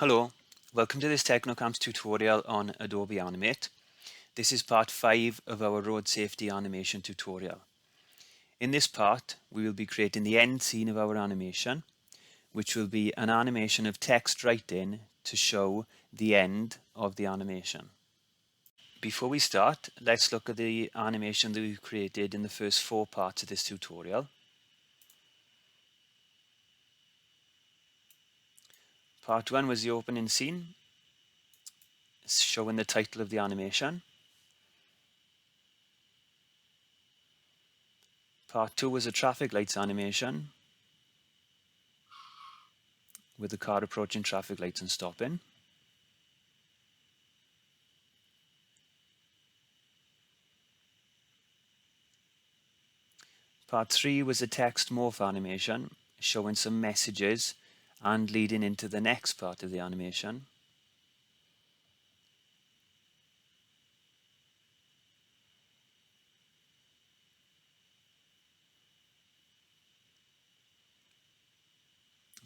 Hello, welcome to this Technocamps tutorial on Adobe Animate. This is part 5 of our road safety animation tutorial. In this part, we will be creating the end scene of our animation, which will be an animation of text right in to show the end of the animation. Before we start, let's look at the animation that we've created in the first 4 parts of this tutorial. Part 1 was the opening scene, showing the title of the animation. Part 2 was a traffic lights animation with the car approaching traffic lights and stopping. Part 3 was a text morph animation showing some messages and leading into the next part of the animation.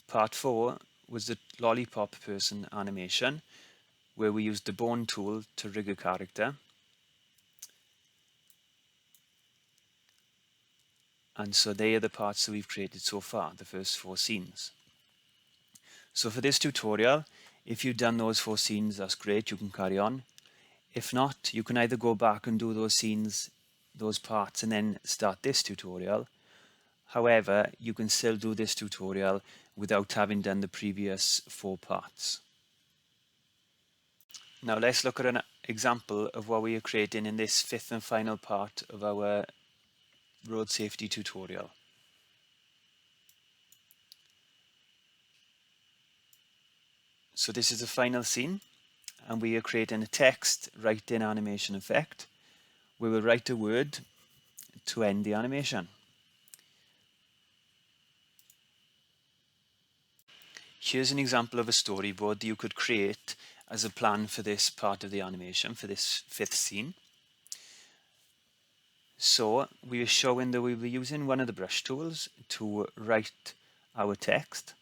Part 4 was the lollipop person animation, where we used the bone tool to rig a character. And so they are the parts that we've created so far, the first 4 scenes. So for this tutorial, if you've done those 4 scenes, that's great, you can carry on. If not, you can either go back and do those scenes, those parts, and then start this tutorial. However, you can still do this tutorial without having done the previous 4 parts. Now let's look at an example of what we are creating in this 5th and final part of our road safety tutorial. So this is the final scene, and we are creating a text write-in animation effect. We will write a word to end the animation. Here's an example of a storyboard that you could create as a plan for this part of the animation, for this 5th scene. So we are showing that we'll be using one of the brush tools to write our text,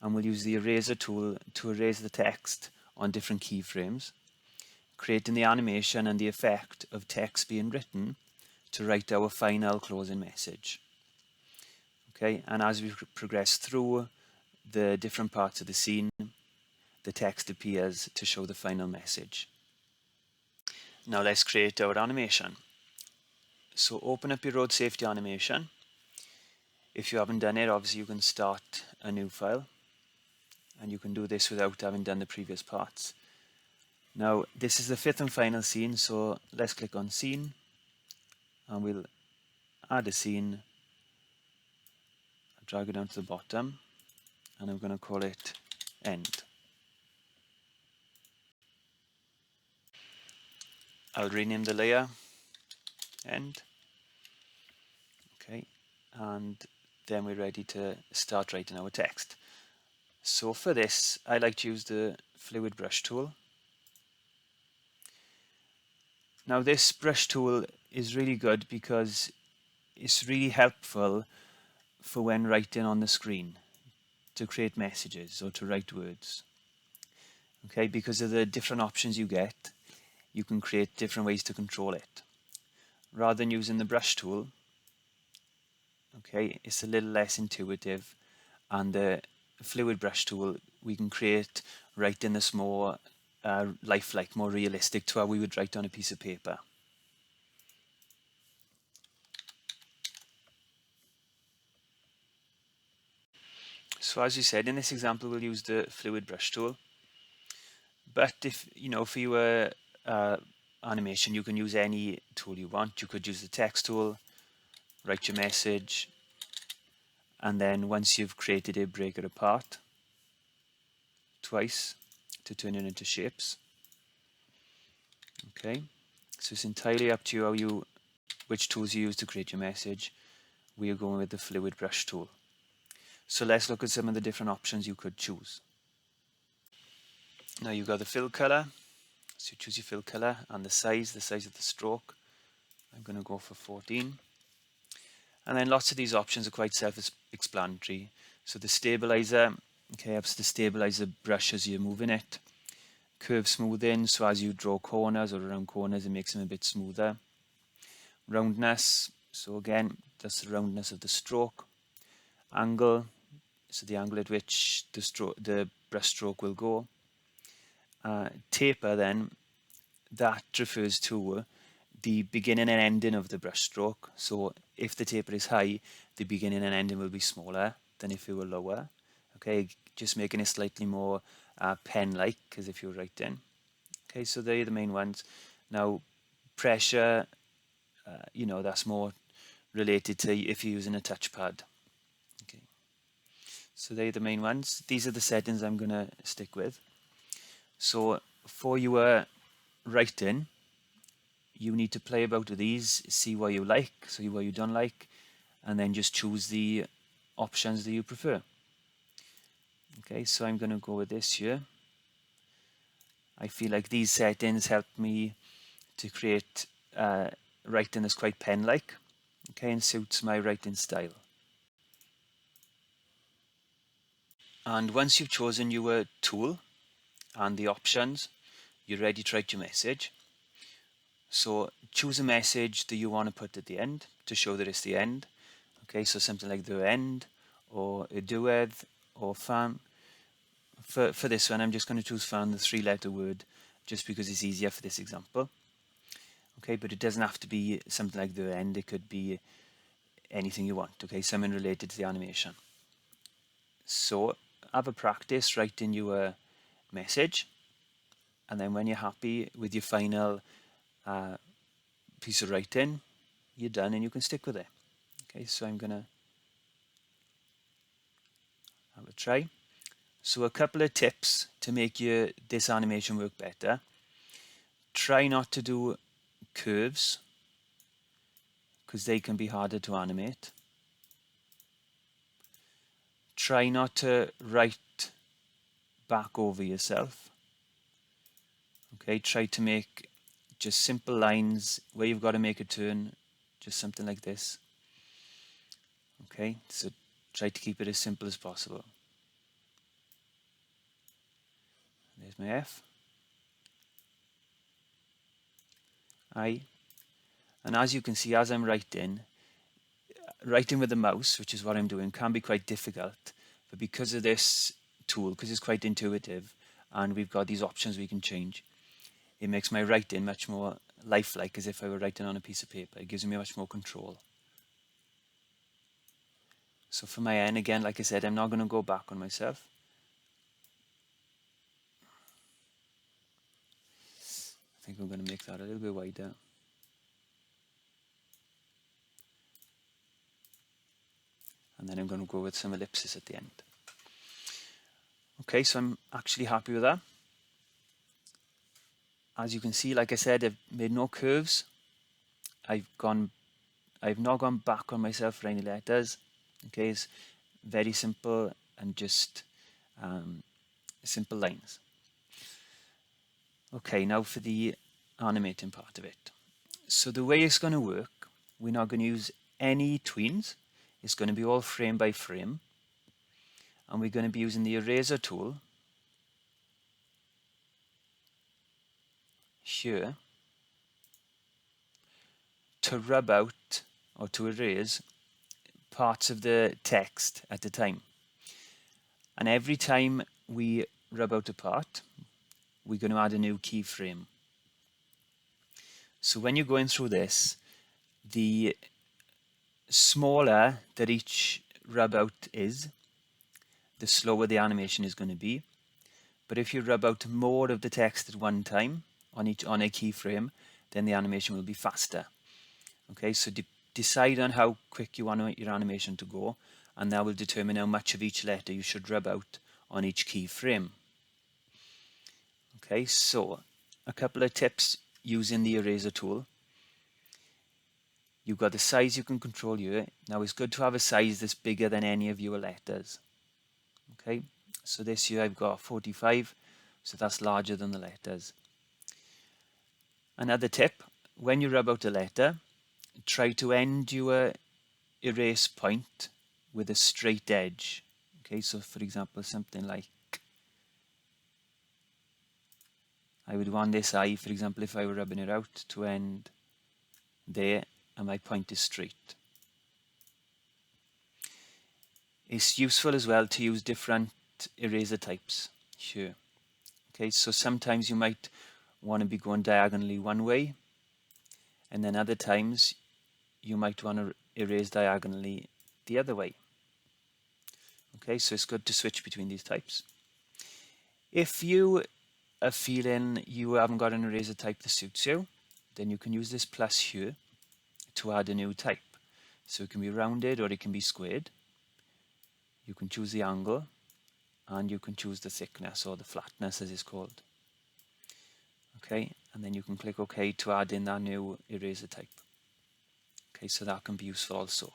and we'll use the eraser tool to erase the text on different keyframes, creating the animation and the effect of text being written to write our final closing message. Okay, and as we progress through the different parts of the scene, the text appears to show the final message. Now let's create our animation. So open up your road safety animation. If you haven't done it, obviously you can start a new file, and you can do this without having done the previous parts. Now this is the 5th and final scene, so let's click on scene, and we'll add a scene. I'll drag it down to the bottom, and I'm going to call it end. I'll rename the layer end. Okay, and then we're ready to start writing our text. So for this, I like to use the fluid brush tool. Now this brush tool is really good because it's really helpful for when writing on the screen to create messages or to write words. Okay, because of the different options you get, you can create different ways to control it. Rather than using the brush tool, okay, it's a little less intuitive, and the fluid brush tool, we can create writing that's more lifelike, more realistic to how we would write on a piece of paper. So as we said, in this example, we'll use the fluid brush tool. But if, for your animation, you can use any tool you want. You could use the text tool, write your message, and then once you've created it, break it apart twice to turn it into shapes. Okay, so it's entirely up to you which tools you use to create your message. We are going with the fluid brush tool. So let's look at some of the different options you could choose. Now you've got the fill color, so you choose your fill color, and the size of the stroke. I'm going to go for 14. And then lots of these options are quite self-explanatory. So the stabilizer, Okay, helps to stabilize the brush as you're moving it. Curve smoothing, so as you draw corners or around corners, it makes them a bit smoother. Roundness, so again, that's the roundness of the stroke. Angle, so the angle at which the brush stroke will go. Taper, then, that refers to the beginning and ending of the brush stroke. So if the taper is high, the beginning and ending will be smaller than if it were lower. Okay, just making it slightly more pen-like, as if you're writing. Okay, so they're the main ones. Now, pressure, that's more related to if you're using a touchpad. Okay, so they're the main ones. These are the settings I'm going to stick with. So for your writing, you need to play about with these, see what you like, see what you don't like, and then just choose the options that you prefer. Okay, so I'm going to go with this here. I feel like these settings help me to create writing that's quite pen-like, okay, and suits my writing style. And once you've chosen your tool and the options, you're ready to write your message. So choose a message that you want to put at the end to show that it's the end. Okay, so something like the end, or a with, or fan. For this one, I'm just going to choose fan, the 3-letter word, just because it's easier for this example. Okay, but it doesn't have to be something like the end. It could be anything you want. Okay, something related to the animation. So have a practice writing your message, and then when you're happy with your final piece of writing, you're done and you can stick with it. Okay, so I'm gonna have a try. So a couple of tips to make this animation work better. Try not to do curves, because they can be harder to animate. Try not to write back over yourself. Okay, try to make just simple lines where you've got to make a turn, just something like this. Okay, so try to keep it as simple as possible. There's my F, I, and as you can see, as I'm writing with the mouse, which is what I'm doing, can be quite difficult, but because of this tool, because it's quite intuitive, and we've got these options we can change, it makes my writing much more lifelike, as if I were writing on a piece of paper. It gives me much more control. So for my N, again, like I said, I'm not going to go back on myself. I think I'm going to make that a little bit wider. And then I'm going to go with some ellipses at the end. Okay, so I'm actually happy with that. As you can see, like I said, I've made no curves. I've not gone back on myself for any letters. Okay, it's very simple and just simple lines. Okay, now for the animating part of it. So the way it's going to work, we're not going to use any tweens. It's going to be all frame by frame. And we're going to be using the eraser tool here to rub out or to erase parts of the text at a time. And every time we rub out a part, we're going to add a new keyframe. So when you're going through this, the smaller that each rub out is, the slower the animation is going to be. But if you rub out more of the text at one time on a keyframe, then the animation will be faster. Okay, so decide on how quick you want your animation to go, and that will determine how much of each letter you should rub out on each keyframe. Okay, so a couple of tips using the eraser tool. You've got the size you can control here. Now it's good to have a size that's bigger than any of your letters. Okay, so this year I've got 45, so that's larger than the letters. Another tip, when you rub out a letter, try to end your erase point with a straight edge. Okay, so for example, something like, I would want this eye, for example, if I were rubbing it out, to end there and my point is straight. It's useful as well to use different eraser types here. Okay, so sometimes you might want to be going diagonally one way, and then other times you might want to erase diagonally the other way. Okay, so it's good to switch between these types. If you are feeling you haven't got an eraser type that suits you, then you can use this plus here to add a new type. So it can be rounded or it can be squared. You can choose the angle and you can choose the thickness or the flatness as it's called. Okay, and then you can click OK to add in that new eraser type. Okay, so that can be useful also.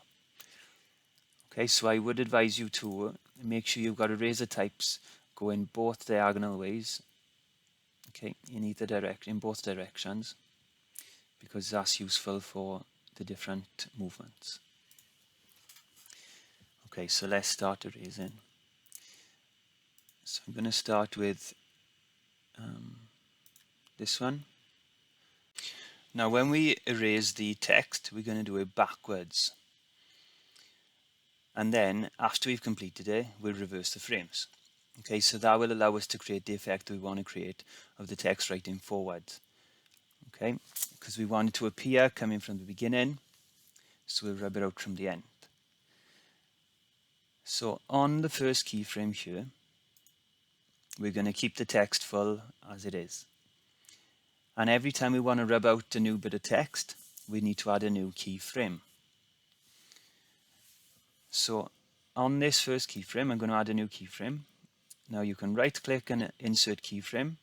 Okay, so I would advise you to make sure you've got eraser types going both diagonal ways. Okay, in both directions, because that's useful for the different movements. Okay, so let's start erasing. So I'm going to start with this one. Now when we erase the text, we're going to do it backwards. And then after we've completed it, we'll reverse the frames. Okay, so that will allow us to create the effect we want to create of the text writing forward. Okay, because we want it to appear coming from the beginning, so we'll rub it out from the end. So on the first keyframe here, we're going to keep the text full as it is. And every time we want to rub out a new bit of text, we need to add a new keyframe. So on this first keyframe, I'm going to add a new keyframe. Now you can right click and insert keyframe,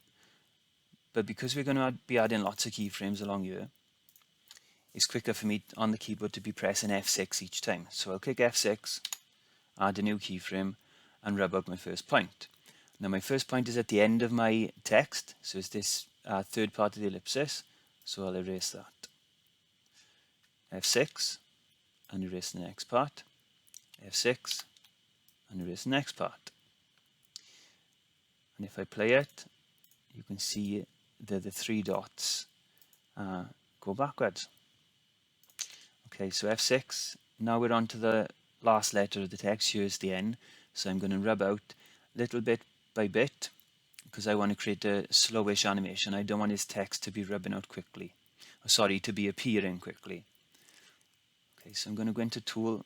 but because we're going to be adding lots of keyframes along here, it's quicker for me on the keyboard to be pressing F6 each time. So I'll click F6, add a new keyframe, and rub out my first point. Now my first point is at the end of my text, so it's this third part of the ellipsis, so I'll erase that. F6, and erase the next part. F6, and erase the next part. And if I play it, you can see that the three dots go backwards. Okay, so F6. Now we're on to the last letter of the text. Here's the N. So I'm going to rub out little bit by bit because I want to create a slowish animation. I don't want this text to be rubbing out quickly. Oh, sorry, to be appearing quickly. Okay, so I'm going to go into Tool.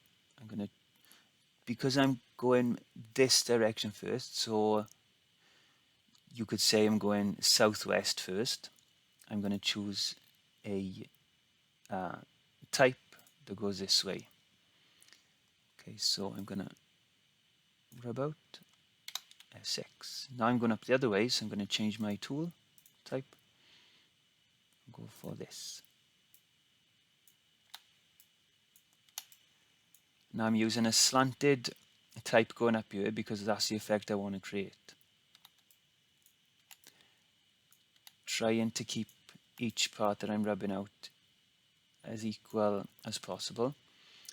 Because I'm going this direction first, so you could say I'm going southwest first. I'm going to choose a type that goes this way. Okay, so I'm going to rub out F6. Now I'm going up the other way, so I'm going to change my tool type. Go for this. Now I'm using a slanted type going up here because that's the effect I want to create. Trying to keep each part that I'm rubbing out as equal as possible.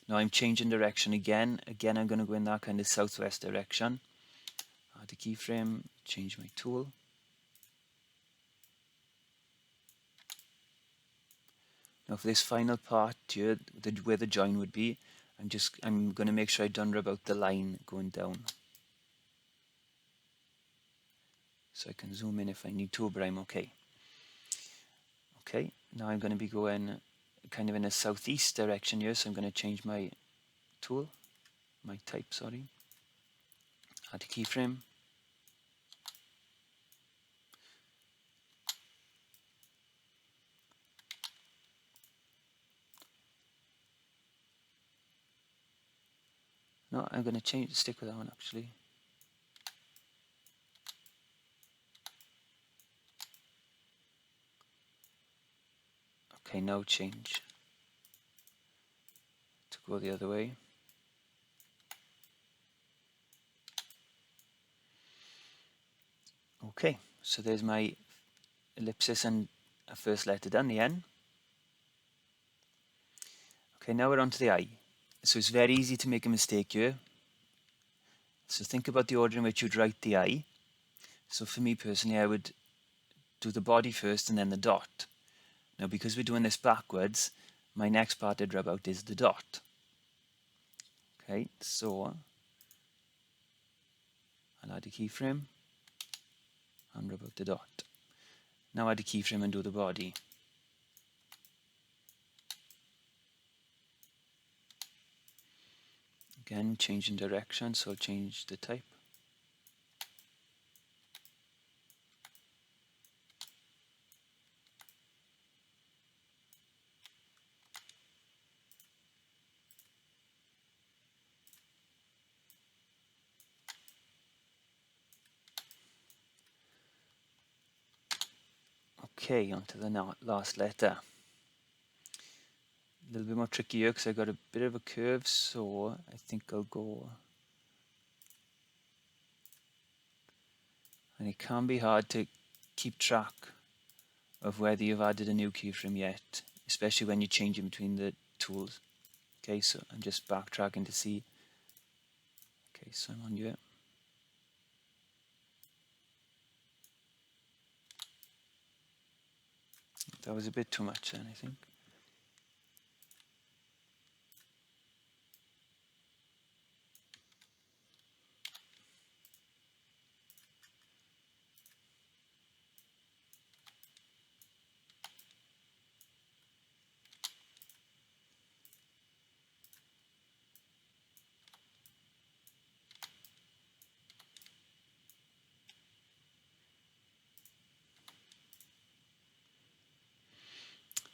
Now I'm changing direction again. Again, I'm going to go in that kind of southwest direction. Add a keyframe, change my tool. Now for this final part here, where the join would be, I'm going to make sure I don't rub out the line going down. So I can zoom in if I need to, but I'm okay. Okay, now I'm going to be going kind of in a southeast direction here, so I'm going to change my tool, my type, sorry. Add a keyframe. No, I'm going to stick with that one actually. Okay, now change to go the other way. Okay, so there's my ellipsis and a first letter done, the N. Okay, now we're on to the I. So it's very easy to make a mistake here. So think about the order in which you'd write the eye. So for me personally, I would do the body first and then the dot. Now because we're doing this backwards, my next part I'd rub out is the dot. Okay, so I'll add a keyframe and rub out the dot. Now add a keyframe and do the body. Again, changing direction, so I'll change the type. Okay, on to the last letter. A little bit more tricky here because I got a bit of a curve, so I think I'll go. And it can be hard to keep track of whether you've added a new keyframe yet, especially when you're changing between the tools. Okay, so I'm just backtracking to see. Okay, so I'm on here. That was a bit too much then, I think.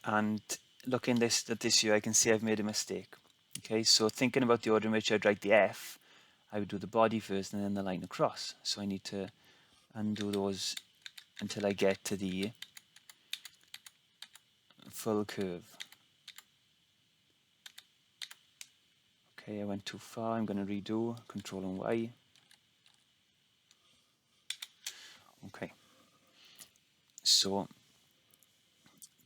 And looking at this here, I can see I've made a mistake. Okay, so thinking about the order in which I'd write the F, I would do the body first and then the line across. So I need to undo those until I get to the full curve. Okay, I went too far. I'm going to redo, Control and Y. Okay, so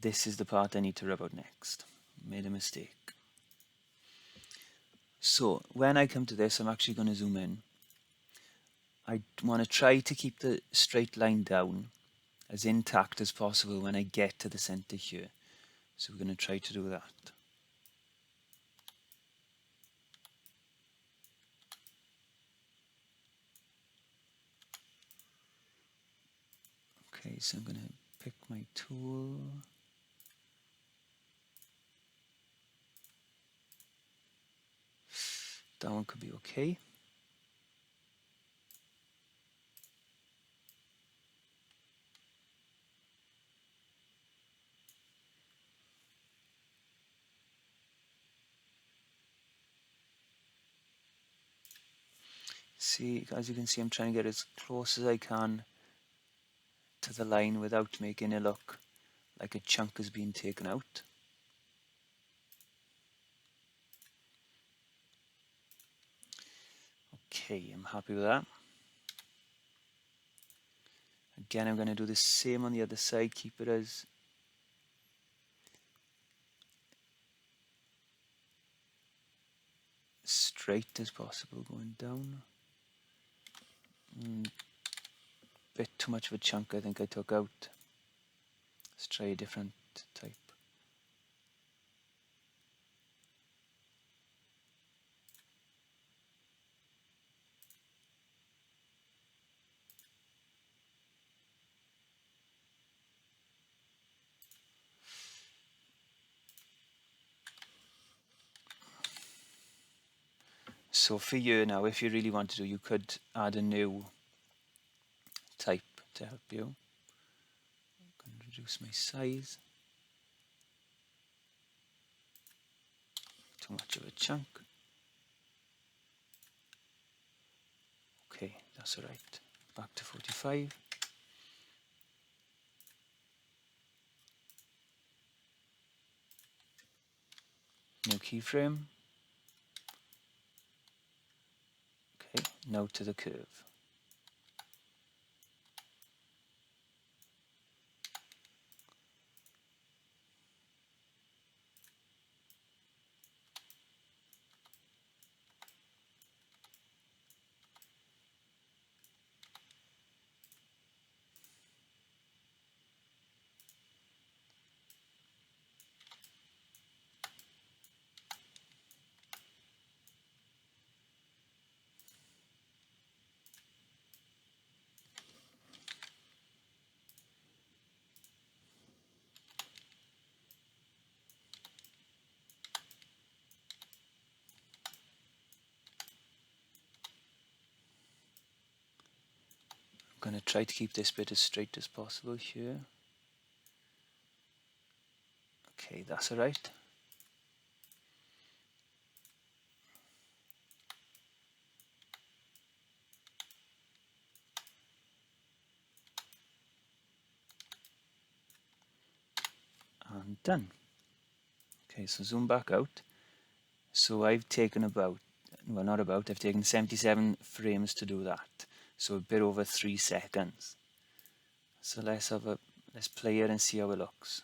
this is the part I need to rub out next. Made a mistake. So when I come to this, I'm actually going to zoom in. I want to try to keep the straight line down as intact as possible when I get to the center here. So we're going to try to do that. Okay, so I'm going to pick my tool. That one could be okay. See, as you can see, I'm trying to get as close as I can to the line without making it look like a chunk is being taken out. Okay, I'm happy with that. Again, I'm going to do the same on the other side, keep it as straight as possible going down. Bit too much of a chunk I think I took out. Let's try a different type. So for you now, if you really want to do, you could add a new type to help you. I'm going to reduce my size. Too much of a chunk. Okay, that's all right. Back to 45. New keyframe. Okay, now to the curve. going to try to keep this bit as straight as possible here. Okay, that's alright. And done. Okay, so zoom back out. So I've taken I've taken 77 frames to do that. So a bit over 3 seconds. So let's play it and see how it looks.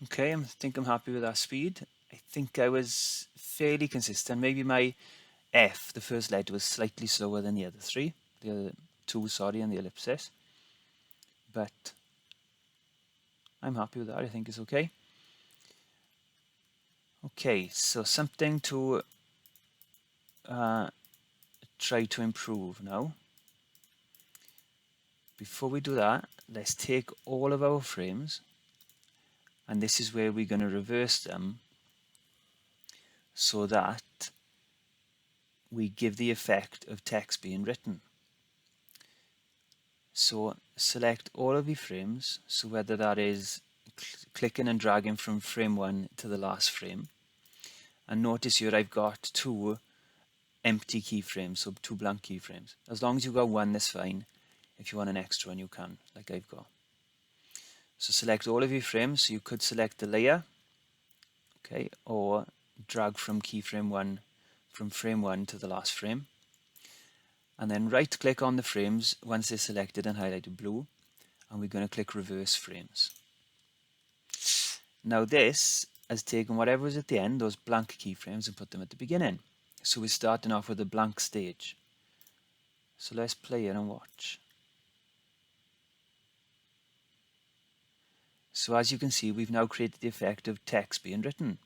Okay, I think I'm happy with that speed. I think I was fairly consistent. Maybe my F, the first letter, was slightly slower than the other two, and the ellipsis. But I'm happy with that. I think it's okay. Okay, so something to try to improve now. Before we do that, let's take all of our frames, and this is where we're going to reverse them so that we give the effect of text being written. So select all of your frames, so whether that is clicking and dragging from frame 1 to the last frame, and notice here I've got 2 empty keyframes, so 2 blank keyframes. As long as you've got 1, that's fine. If you want an extra one, you can, like I've got. So select all of your frames. So you could select the layer, okay, or drag from frame 1 to the last frame. And then right click on the frames once they're selected and highlighted blue, and we're going to click reverse frames. Now this has taken whatever was at the end, those blank keyframes, and put them at the beginning. So we're starting off with a blank stage. So let's play it and watch. So as you can see, we've now created the effect of text being written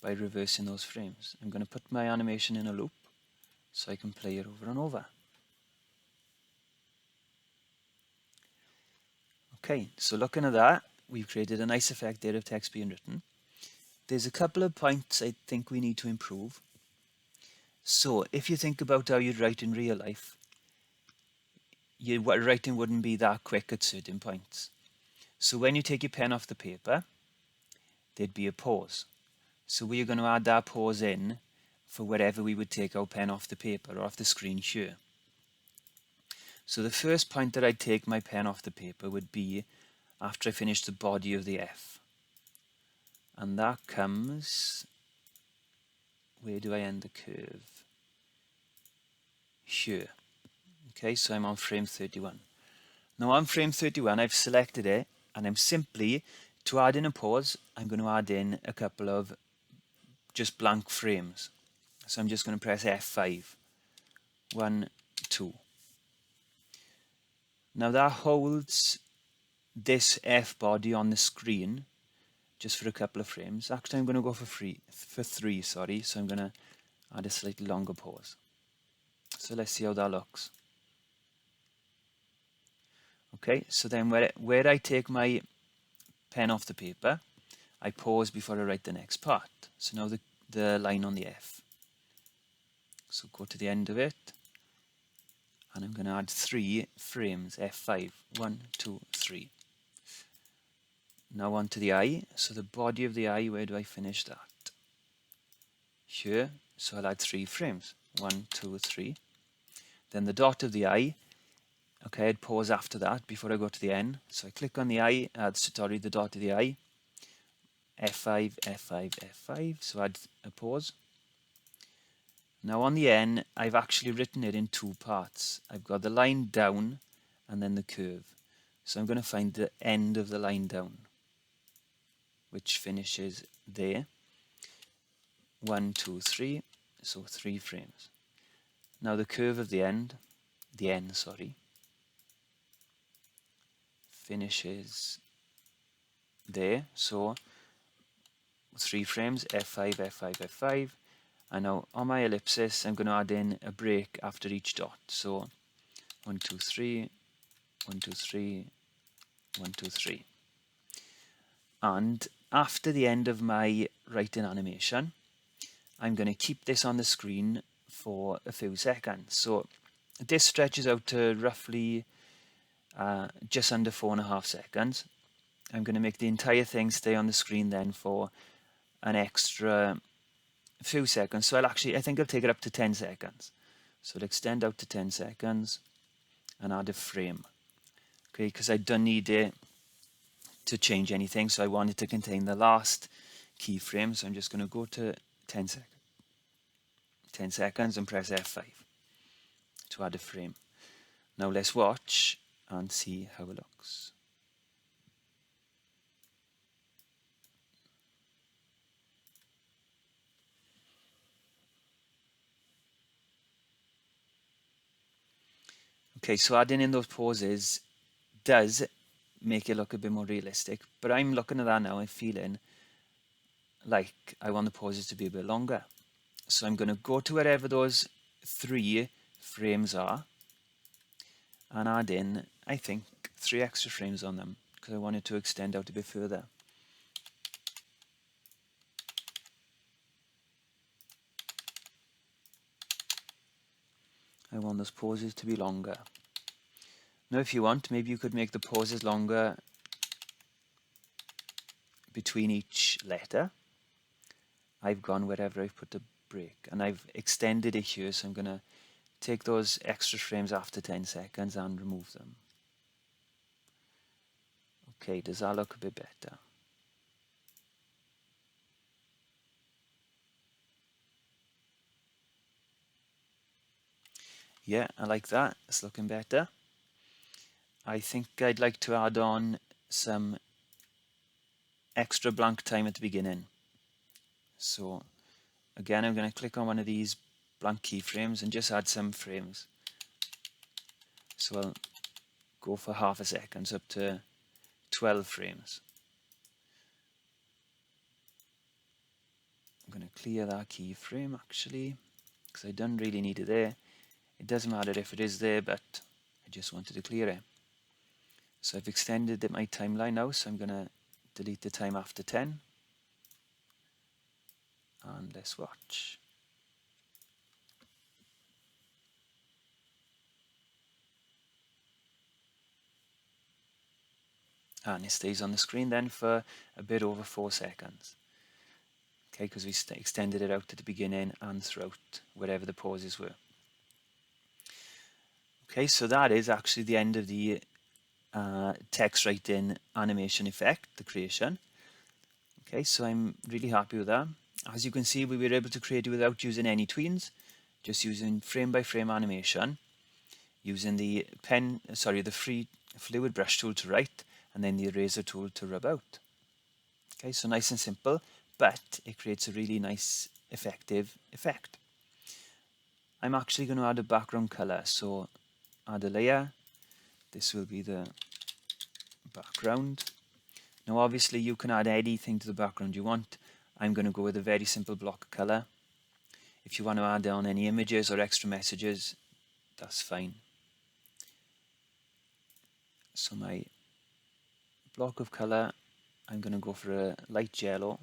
by reversing those frames. I'm going to put my animation in a loop so I can play it over and over. Okay, so looking at that, we've created a nice effect there of text being written. There's a couple of points I think we need to improve. So if you think about how you'd write in real life, your writing wouldn't be that quick at certain points. So when you take your pen off the paper, there'd be a pause. So we're going to add that pause in for wherever we would take our pen off the paper or off the screen here. So the first point that I'd take my pen off the paper would be after I finish the body of the F. And that comes, where do I end the curve? Here. Okay, so I'm on frame 31. Now on frame 31, I've selected it, and I'm simply, to add in a pause, I'm going to add in a couple of just blank frames. So I'm just going to press F5. 1, 2. Now that holds this F body on the screen just for a couple of frames. Actually, I'm going to go for 3, sorry. So I'm going to add a slightly longer pause. So let's see how that looks. Okay, so then where I take my pen off the paper, I pause before I write the next part. So now the line on the F. So go to the end of it, and I'm going to add 3 frames, F5, 1, 2, 3. Now on to the I. So the body of the I, where do I finish that? Here. So I'll add 3 frames, 1, 2, 3. Then the dot of the I, okay, I'd pause after that before I go to the N. So I click on the I, the dot of the I, F5, F5, F5, so add a pause. Now on the N, I've actually written it in 2 parts. I've got the line down and then the curve. So I'm going to find the end of the line down, which finishes there. 1, 2, 3, so 3 frames. Now the curve of the N, finishes there. So 3 frames, F5, F5, F5. And now on my ellipsis, I'm going to add in a break after each dot. So 1, 2, 3, 1, 2, 3, 1, 2, 3. And after the end of my writing animation, I'm going to keep this on the screen for a few seconds. So this stretches out to roughly just under 4.5 seconds. I'm going to make the entire thing stay on the screen then for an extra few seconds. So I think I'll take it up to 10 seconds. So I'll extend out to 10 seconds and add a frame. Okay, because I don't need it to change anything. So I want it to contain the last keyframe. So I'm just going to go to 10 seconds and press F5 to add a frame. Now let's watch and see how it looks. Okay, so adding in those pauses does make it look a bit more realistic, but I'm looking at that now and feeling like I want the pauses to be a bit longer. So I'm going to go to wherever those 3 frames are and add in, I think, 3 extra frames on them because I want it to extend out a bit further. I want those pauses to be longer. Now if you want, maybe you could make the pauses longer between each letter. I've gone wherever I've put the break and I've extended it here, so I'm going to take those extra frames after 10 seconds and remove them. Okay, does that look a bit better? Yeah, I like that. It's looking better. I think I'd like to add on some extra blank time at the beginning. So again, I'm going to click on one of these blank keyframes and just add some frames. So I'll go for half a second, so up to 12 frames. I'm going to clear that keyframe actually, because I don't really need it there. It doesn't matter if it is there, but I just wanted to clear it. So I've extended my timeline now, so I'm going to delete the time after 10. And let's watch. And it stays on the screen then for a bit over 4 seconds. Okay, because we extended it out at the beginning and throughout wherever the pauses were. Okay, so that is actually the end of the text writing animation effect, the creation. Okay, so I'm really happy with that. As you can see, we were able to create it without using any tweens, just using frame by frame animation, using the free fluid brush tool to write, and then the eraser tool to rub out. Okay, so nice and simple, but it creates a really nice, effective effect. I'm actually going to add a background color, so add a layer. This will be the background. Now obviously you can add anything to the background you want. I'm going to go with a very simple block color. If you want to add on any images or extra messages, that's fine. So my block of color, I'm going to go for a light yellow.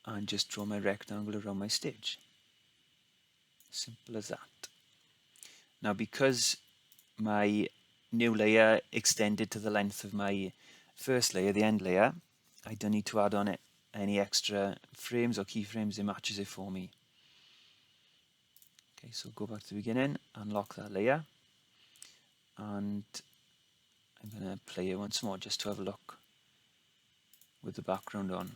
And just draw my rectangle around my stage. Simple as that. Now because my new layer extended to the length of my first layer, the end layer, I don't need to add on it any extra frames or keyframes. It matches it for me. Okay, so go back to the beginning, unlock that layer, and I'm going to play it once more just to have a look with the background on.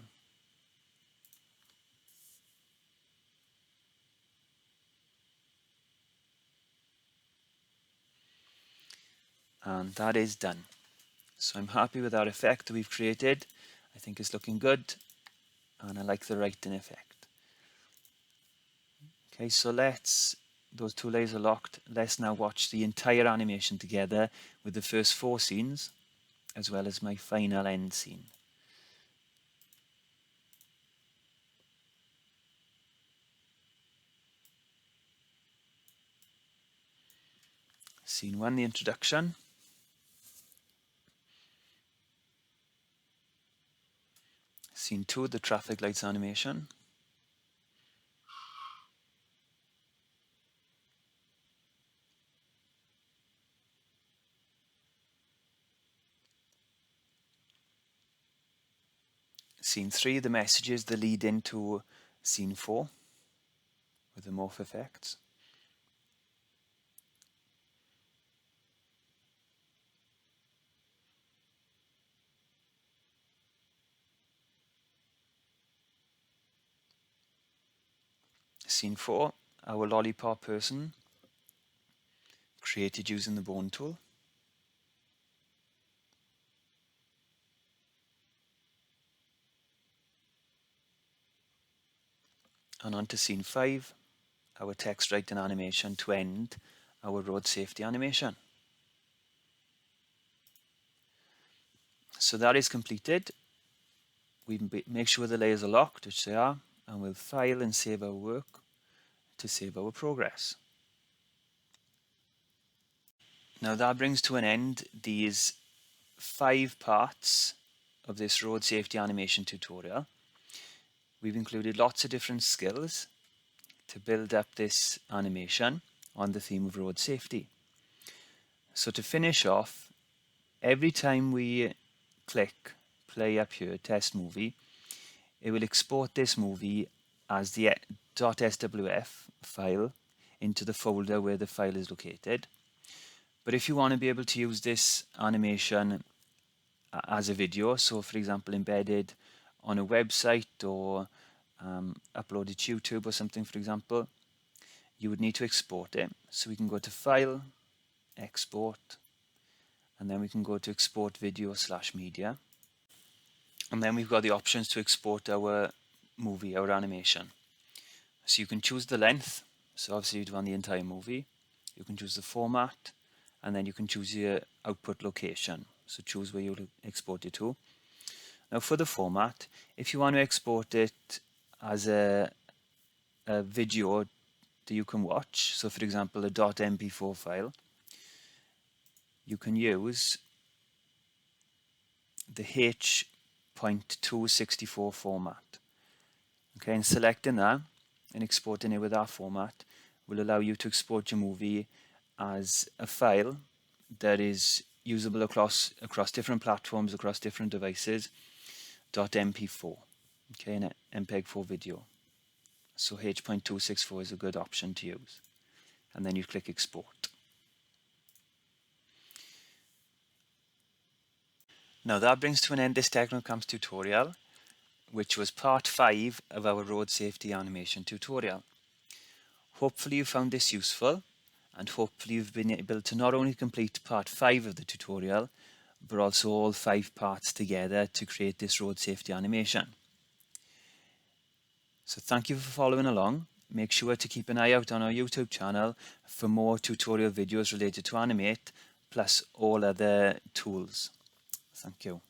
And that is done. So I'm happy with that effect that we've created. I think it's looking good, and I like the writing effect. Okay, so those 2 layers are locked. Let's now watch the entire animation together with the first 4 scenes, as well as my final end scene. Scene 1, the introduction. Scene 2, the traffic lights animation. Scene 3, the messages that lead into Scene 4 with the morph effects. Scene 4, our lollipop person created using the bone tool. And on to Scene 5, our text writing animation to end our road safety animation. So that is completed. We make sure the layers are locked, which they are, and we'll file and save our work to save our progress. Now that brings to an end these 5 parts of this road safety animation tutorial. We've included lots of different skills to build up this animation on the theme of road safety. So to finish off, every time we click play up here, test movie, it will export this movie as the .swf file into the folder where the file is located. But if you want to be able to use this animation as a video, so for example embedded on a website or uploaded to YouTube or something, for example, you would need to export it. So we can go to File, Export, and then we can go to Export Video / Media. And then we've got the options to export our movie, our animation. So you can choose the length, so obviously you'd want the entire movie. You can choose the format, and then you can choose your output location. So choose where you'll export it to. Now for the format, if you want to export it as a video that you can watch, so for example a .mp4 file, you can use the H.264 format. Okay, and selecting that and exporting it with that format will allow you to export your movie as a file that is usable across different platforms, across different devices, .mp4, okay, and MPEG-4 video. So H.264 is a good option to use. And then you click export. Now that brings to an end this Technocamps tutorial, which was part 5 of our road safety animation tutorial. Hopefully you found this useful, and hopefully you've been able to not only complete part 5 of the tutorial, but also all 5 parts together to create this road safety animation. So thank you for following along. Make sure to keep an eye out on our YouTube channel for more tutorial videos related to Animate, plus all other tools. Thank you.